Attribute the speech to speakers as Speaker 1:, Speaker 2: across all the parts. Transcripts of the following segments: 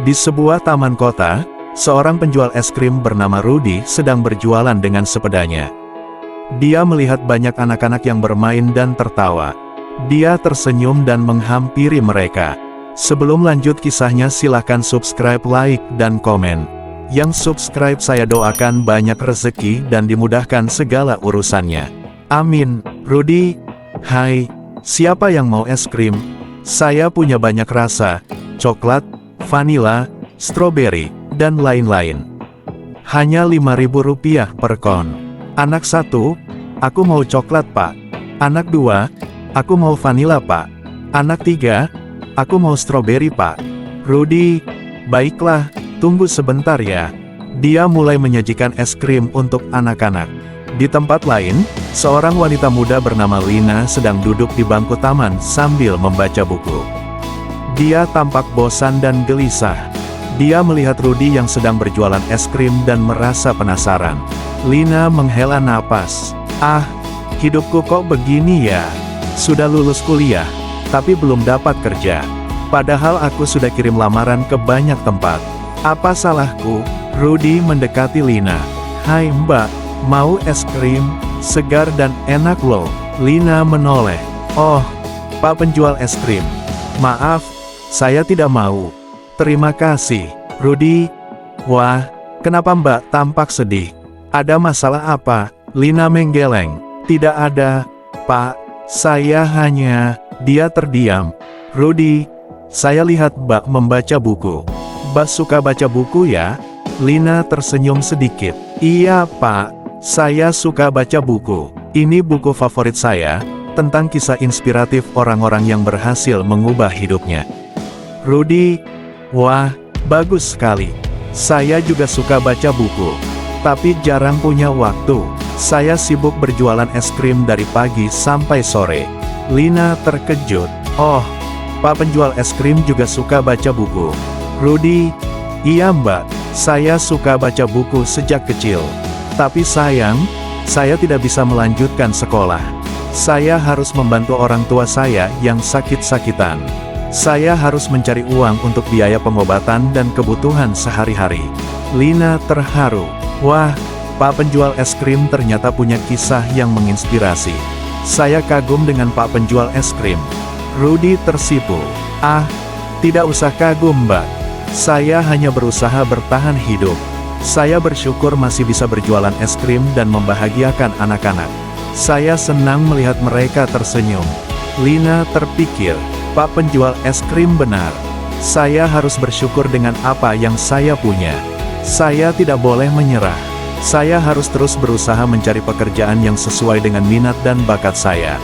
Speaker 1: Di sebuah taman kota, seorang penjual es krim bernama Rudy sedang berjualan dengan sepedanya. Dia melihat banyak anak-anak yang bermain dan tertawa. Dia tersenyum dan menghampiri mereka. Sebelum lanjut kisahnya, silakan subscribe, like, dan komen. Yang subscribe saya doakan banyak rezeki dan dimudahkan segala urusannya. Amin. Rudy, hai, siapa yang mau es krim? Saya punya banyak rasa, coklat, vanila, stroberi, dan lain-lain. Hanya Rp5.000 per kon. Anak 1, aku mau coklat pak. Anak 2, aku mau vanila pak. Anak 3, aku mau stroberi pak. Rudy, baiklah, tunggu sebentar ya. Dia mulai menyajikan es krim untuk anak-anak. Di tempat lain, seorang wanita muda bernama Lina sedang duduk di bangku taman sambil membaca buku. Dia tampak bosan dan gelisah. Dia melihat Rudy yang sedang berjualan es krim dan merasa penasaran. Lina menghela napas. Ah, hidupku kok begini ya. Sudah lulus kuliah, tapi belum dapat kerja. Padahal aku sudah kirim lamaran ke banyak tempat. Apa salahku? Rudy mendekati Lina. Hai mbak, mau es krim? Segar dan enak loh. Lina menoleh. Oh, pak penjual es krim. Maaf, saya tidak mau. Terima kasih, Rudy. Wah, kenapa mbak tampak sedih? Ada masalah apa? Lina menggeleng. Tidak ada, pak. Saya hanya... Dia terdiam. Rudy, saya lihat mbak membaca buku. Mbak suka baca buku ya? Lina tersenyum sedikit. Iya pak, saya suka baca buku. Ini buku favorit saya, tentang kisah inspiratif orang-orang yang berhasil mengubah hidupnya. Rudy, wah, bagus sekali. Saya juga suka baca buku, tapi jarang punya waktu. Saya sibuk berjualan es krim dari pagi sampai sore. Lina terkejut. Oh, pak penjual es krim juga suka baca buku. Rudy, iya mbak, saya suka baca buku sejak kecil. Tapi sayang, saya tidak bisa melanjutkan sekolah. Saya harus membantu orang tua saya yang sakit-sakitan. Saya harus mencari uang untuk biaya pengobatan dan kebutuhan sehari-hari. Lina terharu. Wah, pak penjual es krim ternyata punya kisah yang menginspirasi. Saya kagum dengan pak penjual es krim. Rudy tersipu. Ah, tidak usah kagum mbak. Saya hanya berusaha bertahan hidup. Saya bersyukur masih bisa berjualan es krim dan membahagiakan anak-anak. Saya senang melihat mereka tersenyum. Lina terpikir. Pak penjual es krim benar. Saya harus bersyukur dengan apa yang saya punya. Saya tidak boleh menyerah. Saya harus terus berusaha mencari pekerjaan yang sesuai dengan minat dan bakat saya.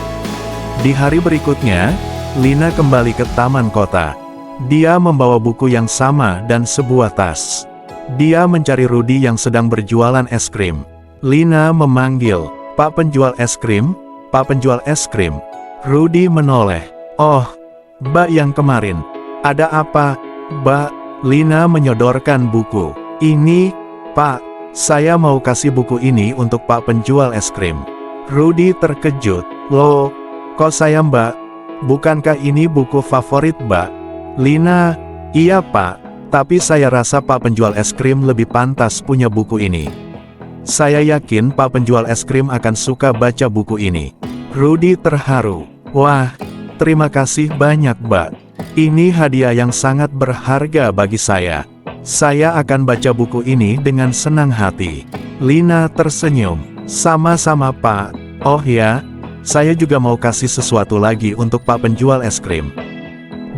Speaker 1: Di hari berikutnya, Lina kembali ke taman kota. Dia membawa buku yang sama dan sebuah tas. Dia mencari Rudy yang sedang berjualan es krim. Lina memanggil, Pak penjual es krim, Pak penjual es krim. Rudy menoleh. Oh, mbak yang kemarin. Ada apa, mbak? Lina menyodorkan buku. Ini, pak, saya mau kasih buku ini untuk pak penjual es krim. Rudy terkejut. Loh, kok saya mbak? Bukankah ini buku favorit mbak? Lina, iya pak, tapi saya rasa pak penjual es krim lebih pantas punya buku ini. Saya yakin pak penjual es krim akan suka baca buku ini. Rudy terharu. Wah, terima kasih banyak mbak. Ini hadiah yang sangat berharga bagi saya. Saya akan baca buku ini dengan senang hati. Lina tersenyum. Sama-sama pak. Oh ya, saya juga mau kasih sesuatu lagi untuk pak penjual es krim.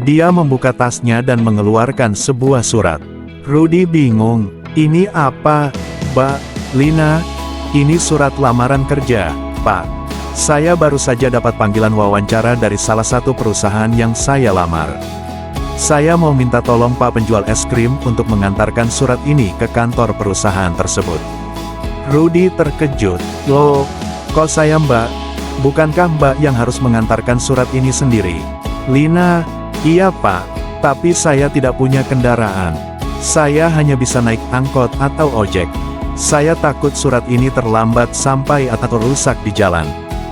Speaker 1: Dia membuka tasnya dan mengeluarkan sebuah surat. Rudy bingung. Ini apa, Mbak? Lina, ini surat lamaran kerja, Pak. Saya baru saja dapat panggilan wawancara dari salah satu perusahaan yang saya lamar. Saya mau minta tolong Pak penjual es krim untuk mengantarkan surat ini ke kantor perusahaan tersebut. Rudy terkejut. Loh, kok saya mbak? Bukankah mbak yang harus mengantarkan surat ini sendiri? Lina, iya pak, tapi saya tidak punya kendaraan. Saya hanya bisa naik angkot atau ojek. Saya takut surat ini terlambat sampai atau rusak di jalan.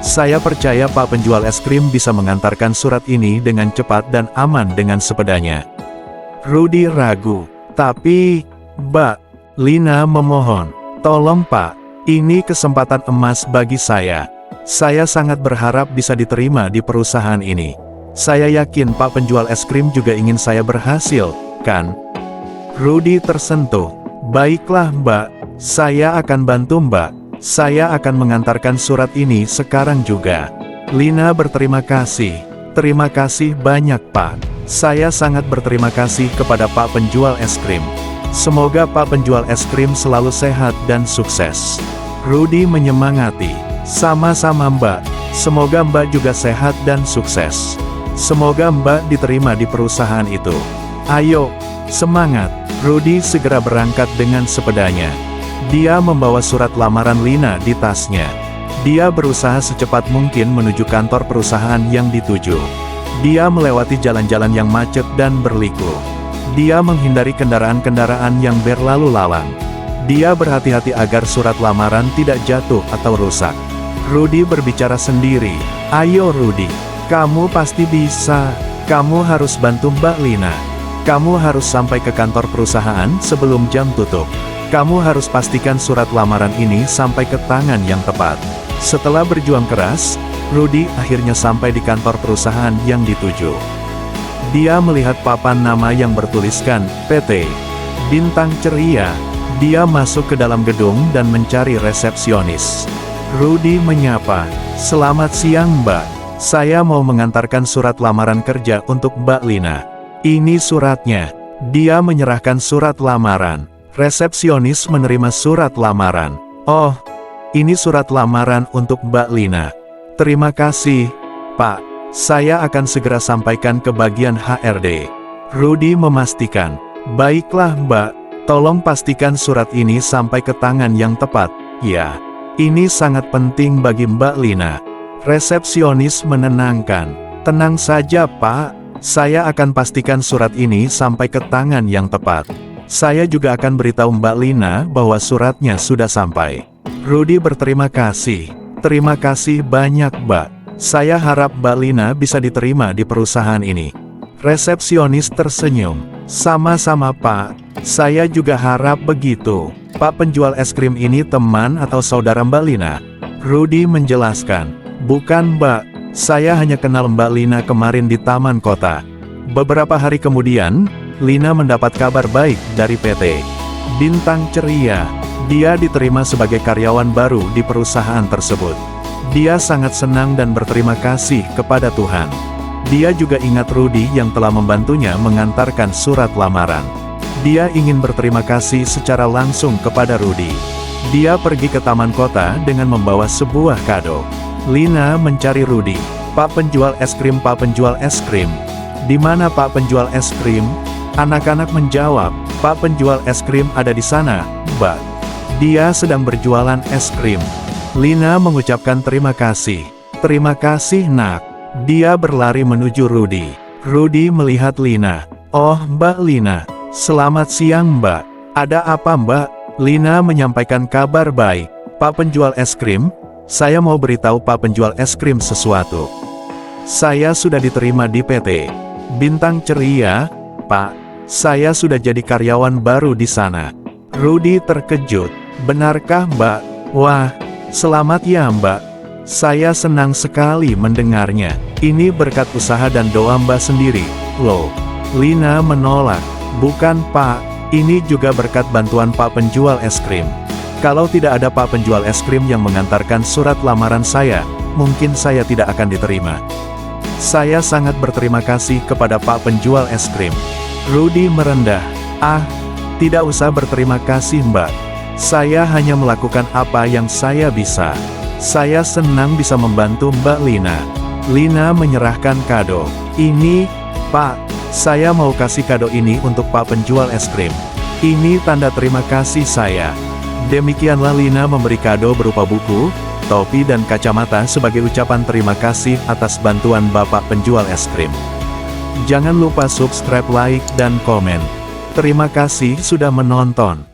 Speaker 1: Saya percaya Pak penjual es krim bisa mengantarkan surat ini dengan cepat dan aman dengan sepedanya. Rudy ragu. Tapi, Mbak, Lina memohon, tolong Pak, ini kesempatan emas bagi saya. Saya sangat berharap bisa diterima di perusahaan ini. Saya yakin Pak penjual es krim juga ingin saya berhasil, kan? Rudy tersentuh. Baiklah Mbak, saya akan bantu Mbak. Saya akan mengantarkan surat ini sekarang juga. Lina berterima kasih. Terima kasih banyak Pak. Saya sangat berterima kasih kepada Pak penjual es krim. Semoga Pak penjual es krim selalu sehat dan sukses. Rudy menyemangati. Sama-sama Mbak. Semoga Mbak juga sehat dan sukses. Semoga Mbak diterima di perusahaan itu. Ayo, semangat. Rudy segera berangkat dengan sepedanya. Dia membawa surat lamaran Lina di tasnya. Dia berusaha secepat mungkin menuju kantor perusahaan yang dituju. Dia melewati jalan-jalan yang macet dan berliku. Dia menghindari kendaraan-kendaraan yang berlalu lalang. Dia berhati-hati agar surat lamaran tidak jatuh atau rusak. Rudy berbicara sendiri. Ayo Rudy, kamu pasti bisa. Kamu harus bantu Mbak Lina. Kamu harus sampai ke kantor perusahaan sebelum jam tutup. Kamu harus pastikan surat lamaran ini sampai ke tangan yang tepat. Setelah berjuang keras, Rudy akhirnya sampai di kantor perusahaan yang dituju. Dia melihat papan nama yang bertuliskan PT Bintang Ceria. Dia masuk ke dalam gedung dan mencari resepsionis. Rudy menyapa, "Selamat siang Mbak. Saya mau mengantarkan surat lamaran kerja untuk Mbak Lina. Ini suratnya." Dia menyerahkan surat lamaran. Resepsionis menerima surat lamaran. "Oh, ini surat lamaran untuk Mbak Lina. Terima kasih, Pak. Saya akan segera sampaikan ke bagian HRD." Rudy memastikan, "Baiklah Mbak, tolong pastikan surat ini sampai ke tangan yang tepat, ya. Ini sangat penting bagi Mbak Lina." Resepsionis menenangkan, "Tenang saja Pak, saya akan pastikan surat ini sampai ke tangan yang tepat. Saya juga akan beritahu Mbak Lina bahwa suratnya sudah sampai." Rudy berterima kasih. "Terima kasih banyak Mbak. Saya harap Mbak Lina bisa diterima di perusahaan ini." Resepsionis tersenyum. "Sama-sama Pak, saya juga harap begitu. Pak penjual es krim ini teman atau saudara Mbak Lina?" Rudy menjelaskan, "Bukan Mbak, saya hanya kenal Mbak Lina kemarin di taman kota." Beberapa hari kemudian, Lina mendapat kabar baik dari PT Bintang Ceria. Dia diterima sebagai karyawan baru di perusahaan tersebut. Dia sangat senang dan berterima kasih kepada Tuhan. Dia juga ingat Rudy yang telah membantunya mengantarkan surat lamaran. Dia ingin berterima kasih secara langsung kepada Rudy. Dia pergi ke taman kota dengan membawa sebuah kado. Lina mencari Rudy. "Pak penjual es krim, Pak penjual es krim. Di mana Pak penjual es krim?" Anak-anak menjawab, "Pak penjual es krim ada di sana, Mbak. Dia sedang berjualan es krim." Lina mengucapkan terima kasih. "Terima kasih nak." Dia berlari menuju Rudy. Rudy melihat Lina. "Oh Mbak Lina, selamat siang Mbak. Ada apa Mbak?" Lina menyampaikan kabar baik. "Pak penjual es krim, saya mau beritahu Pak penjual es krim sesuatu. Saya sudah diterima di PT Bintang Ceria, Pak. Saya sudah jadi karyawan baru di sana." Rudy terkejut. "Benarkah Mbak? Wah, selamat ya Mbak. Saya senang sekali mendengarnya. Ini berkat usaha dan doa Mbak sendiri, loh." Lina menolak. "Bukan Pak, ini juga berkat bantuan Pak penjual es krim. Kalau tidak ada Pak penjual es krim yang mengantarkan surat lamaran saya, mungkin saya tidak akan diterima. Saya sangat berterima kasih kepada Pak penjual es krim." Rudy merendah. "Ah, tidak usah berterima kasih Mbak. Saya hanya melakukan apa yang saya bisa. Saya senang bisa membantu Mbak Lina." Lina menyerahkan kado. "Ini, Pak, saya mau kasih kado ini untuk Pak penjual es krim. Ini tanda terima kasih saya." Demikianlah Lina memberi kado berupa buku, topi dan kacamata sebagai ucapan terima kasih atas bantuan Bapak penjual es krim. Jangan lupa subscribe, like, dan komen. Terima kasih sudah menonton.